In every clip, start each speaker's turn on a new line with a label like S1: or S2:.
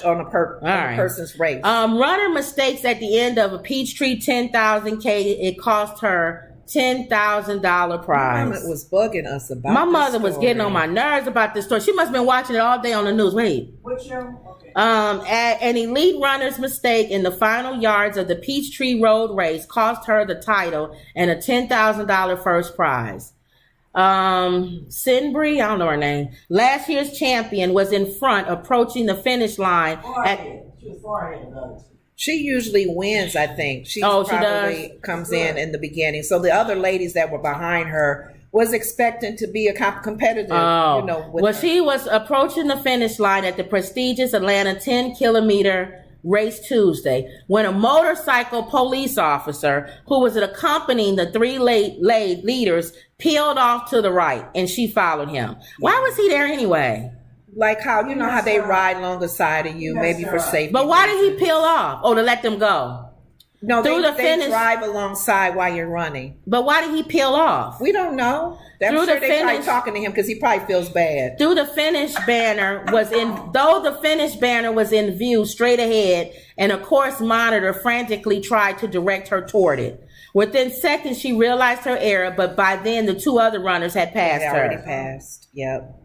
S1: on a person's race.
S2: Runner mistakes at the end of a Peachtree 10,000 K. It cost her $10,000 prize.
S1: My mama was bugging us about.
S2: My mother was getting on my nerves about this story. She must have been watching it all day on the news. Wait.
S3: What show? Okay.
S2: An elite runner's mistake in the final yards of the Peachtree Road race cost her the title and a $10,000 first prize. Sinbri, I don't know her name. Last year's champion was in front, approaching the finish line.
S3: She was far ahead of others.
S1: She usually wins, I think. She
S2: does?
S1: comes in the beginning. So the other ladies that were behind her was expecting to be a competitive,
S2: she was approaching the finish line at the prestigious Atlanta 10-kilometer race Tuesday when a motorcycle police officer who was accompanying the three leaders peeled off to the right, and she followed him. Why was he there anyway?
S1: Like how they ride along the side of you, maybe for safety.
S2: But why did he peel off? Oh, to let them go.
S1: No, they drive alongside while you're running.
S2: But why did he peel off?
S1: We don't know. I'm sure they probably talking to him because he probably feels bad.
S2: Though the finish banner was in view straight ahead, and a course monitor frantically tried to direct her toward it. Within seconds, she realized her error, but by then the two other runners had passed her.
S1: Already passed. Yep.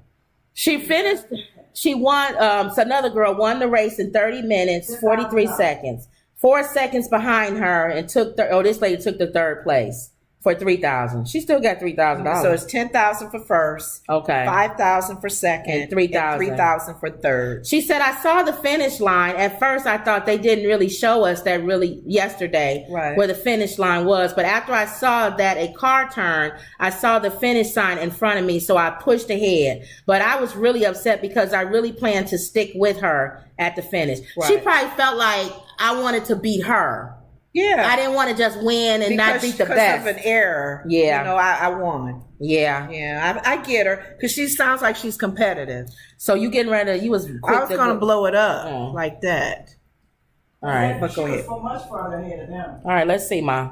S2: She finished. She won. So another girl won the race in 30 minutes, 43 seconds. 4 seconds behind her, and this lady took the third place for $3,000. She still got $3,000.
S1: So it's $10,000 for first.
S2: Okay.
S1: $5,000 for second.
S2: And $3,000
S1: for third.
S2: She said, I saw the finish line. At first, I thought they didn't really show us that yesterday where the finish line was. But after I saw that a car turned, I saw the finish sign in front of me. So I pushed ahead. But I was really upset because I really planned to stick with her at the finish. Right. She probably felt like I wanted to beat her.
S1: Yeah.
S2: I didn't want to just win and not beat the best.
S1: Because of an error.
S2: Yeah.
S1: I won.
S2: Yeah.
S1: Yeah. I get her because she sounds like she's competitive.
S2: So you getting ready to, I was
S1: going to blow it up like that.
S2: All right.
S1: But go ahead.
S3: So much farther ahead of them.
S2: All right. Let's see, Ma.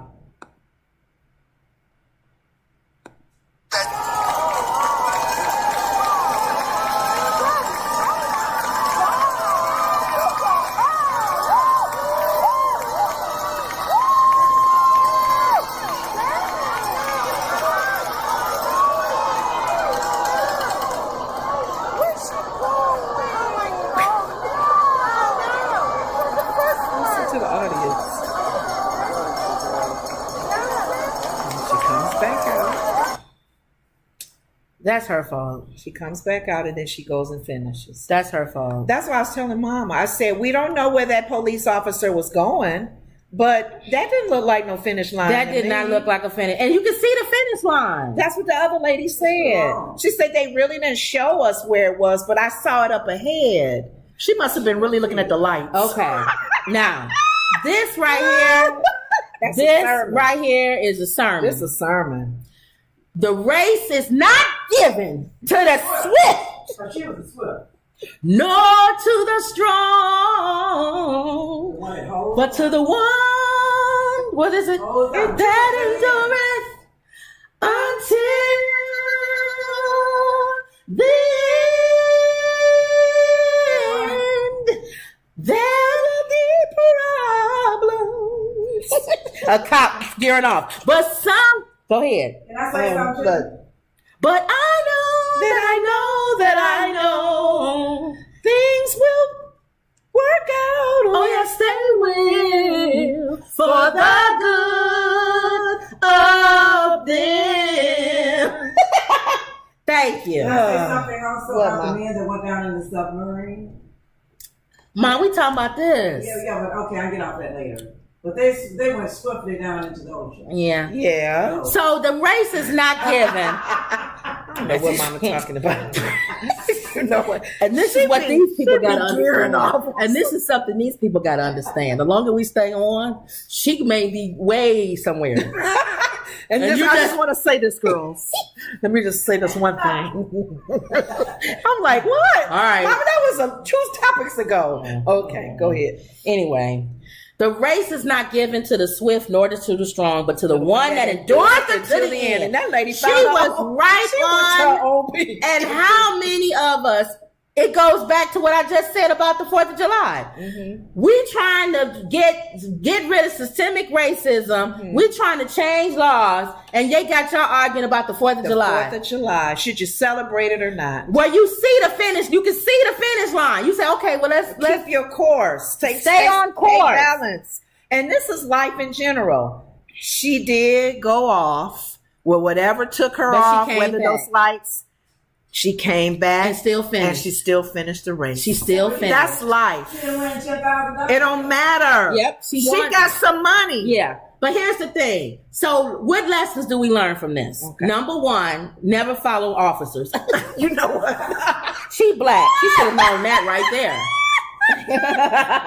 S2: That's her fault.
S1: She comes back out and then she goes and finishes.
S2: That's her fault.
S1: That's what I was telling Mama. I said, we don't know where that police officer was going, but that didn't look like no finish line.
S2: That did not look like a finish. And you can see the finish line.
S1: That's what the other lady said. She said they really didn't show us where it was, but I saw it up ahead. She must have been really looking at the lights.
S2: Okay. Now, this right here is a sermon.
S1: This is a sermon.
S2: The race is not given to the swift, nor to the strong, but to the one, what is it? That endureth until the end. There will be problems. A cop gearing off. But some... Go ahead.
S3: Can I say something?
S2: But I know things will work out. Oh, yes, they will. For the good of them. Thank you.
S3: Can I say something also about the men that went down in the submarine?
S2: Mom, we talking about this.
S3: Yeah, but okay, I'll get off that later. But they went swiftly down into the ocean.
S2: Yeah. So the race is not given.
S1: I know what Mama talking about. You know what?
S2: And this is what these people got to understand. And this is something these people got to understand. The longer we stay on, she may be way somewhere.
S1: And I just want to say this, girls. Let me just say this one thing. I'm like, what?
S2: All right.
S1: Mama, that was 2 topics ago. Okay, go ahead.
S2: Anyway. The race is not given to the swift nor to the strong, but to the one that endures until the end.
S1: And that lady,
S2: she was right on. And how many of us it goes back to what I just said about the 4th of July. Mm-hmm. We trying to get rid of systemic racism. Mm-hmm. We trying to change laws, and they got y'all arguing about the 4th of July.
S1: 4th of July. Should you celebrate it or not?
S2: Well, you see the finish. You can see the finish line. You say, okay, well, let's
S1: keep your course.
S2: Stay on course.
S1: Take balance. And this is life in general. She did go off with whatever took her off, whether those lights. She came back
S2: and still finished.
S1: And she still finished the race.
S2: She still finished.
S1: That's life. It don't matter.
S2: Yep.
S1: She got some money.
S2: Yeah. But here's the thing. So what lessons do we learn from this? Okay. Number one, never follow officers.
S1: You know what?
S2: She black. She should have known that right there.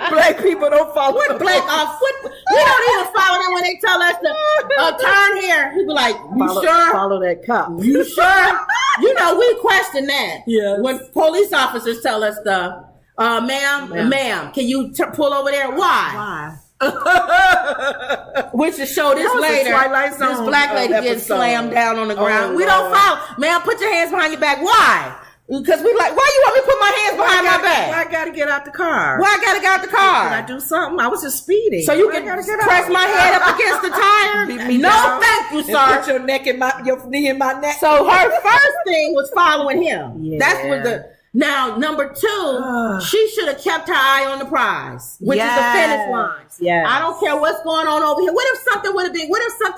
S1: Black people don't follow.
S2: What black officers? We don't even follow them when they tell us to turn here. We be like, you sure?
S1: Follow that cop.
S2: You sure? You know, we question that.
S1: Yes.
S2: When police officers tell us stuff, ma'am, can you pull over there? Why? Which is show this later. This black lady getting slammed down on the ground. We don't follow. Ma'am, put your hands behind your back. Why? Because we like, why you want me to put my hands behind my back?
S1: Why I gotta get out the car?
S2: Why I gotta get out the car?
S1: Did I do something? I was just speeding.
S2: So you can press my head up against the tire? No, thank you, sir.
S1: Put your knee in my neck.
S2: So her first thing was following him. Yeah. That's what now, number two, she should have kept her eye on the prize, which is the finish line.
S1: Yeah.
S2: I don't care what's going on over here. What if something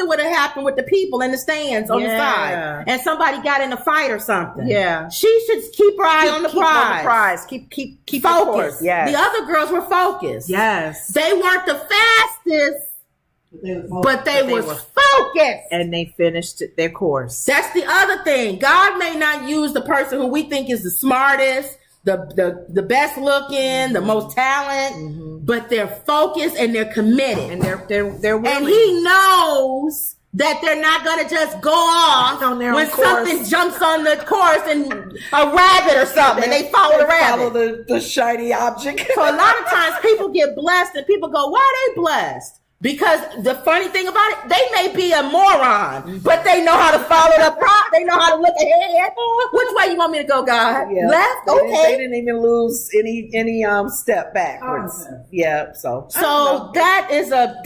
S2: would have happened with the people in the stands on the side and somebody got in a fight or something?
S1: Yeah.
S2: She should keep her eye on the prize.
S1: Keep
S2: focused.
S1: Yes.
S2: The other girls were focused.
S1: Yes.
S2: They weren't the fastest. But they were focused.
S1: And they finished their course.
S2: That's the other thing. God may not use the person who we think is the smartest, the best looking, the most talent, but they're focused and they're committed.
S1: And they're willing.
S2: And he knows that they're not going to just go off when something jumps on the course and a rabbit or something, and they follow the rabbit.
S1: Follow the shiny object.
S2: So a lot of times people get blessed and people go, why are they blessed? Because the funny thing about it, they may be a moron, but they know how to follow the prop. They know how to look ahead. Which way you want me to go, God?
S1: Yeah.
S2: Left?
S1: Okay.
S2: They
S1: didn't even lose any step backwards. Yeah. So
S2: that's a.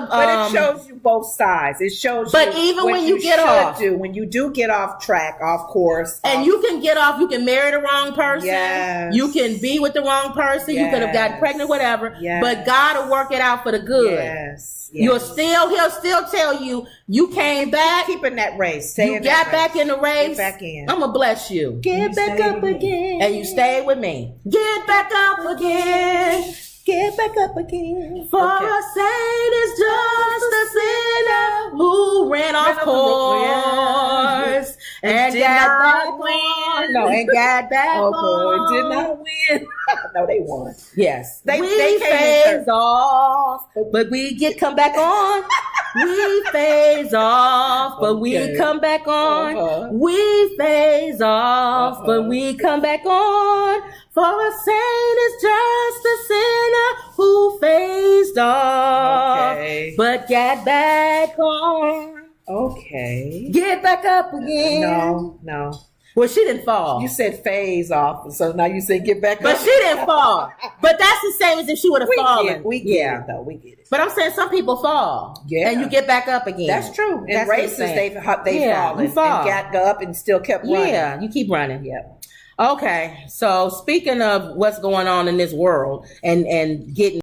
S1: But it shows you both sides. It shows.
S2: But
S1: you
S2: even
S1: what
S2: when you get off,
S1: when you do get off track, off course,
S2: and you can get off, you can marry the wrong person.
S1: Yes.
S2: You can be with the wrong person. Yes. You could have gotten pregnant, whatever. Yes. But God will work it out for the good.
S1: Yes.
S2: Yes. He'll still tell you came back.
S1: Keep in that race.
S2: You got back in the race.
S1: Get back in.
S2: I'm gonna bless you. Get back up again. And you stayed with me. Get back up again. Get back up again. For a saint is just a sinner who ran off course and got back on. No, and got back on.
S1: Did not win. No, they won.
S2: Yes. They phase off, but we come back on. We phase off, but we come back on. We phase off, but we come back on. For a saint is just a sinner who phased off, but got back on.
S1: Okay.
S2: Get back up again.
S1: No.
S2: Well, she didn't fall.
S1: You said phase off, so now you say get back up.
S2: But she didn't fall. But that's the same as if she would have fallen.
S1: We get it, though. We get it.
S2: But I'm saying some people fall. Yeah. And you get back up again.
S1: That's true. In races, they've fallen.
S2: You fall.
S1: And got up and still kept running.
S2: Yeah, you keep running. Yep. Okay, so speaking of what's going on in this world and getting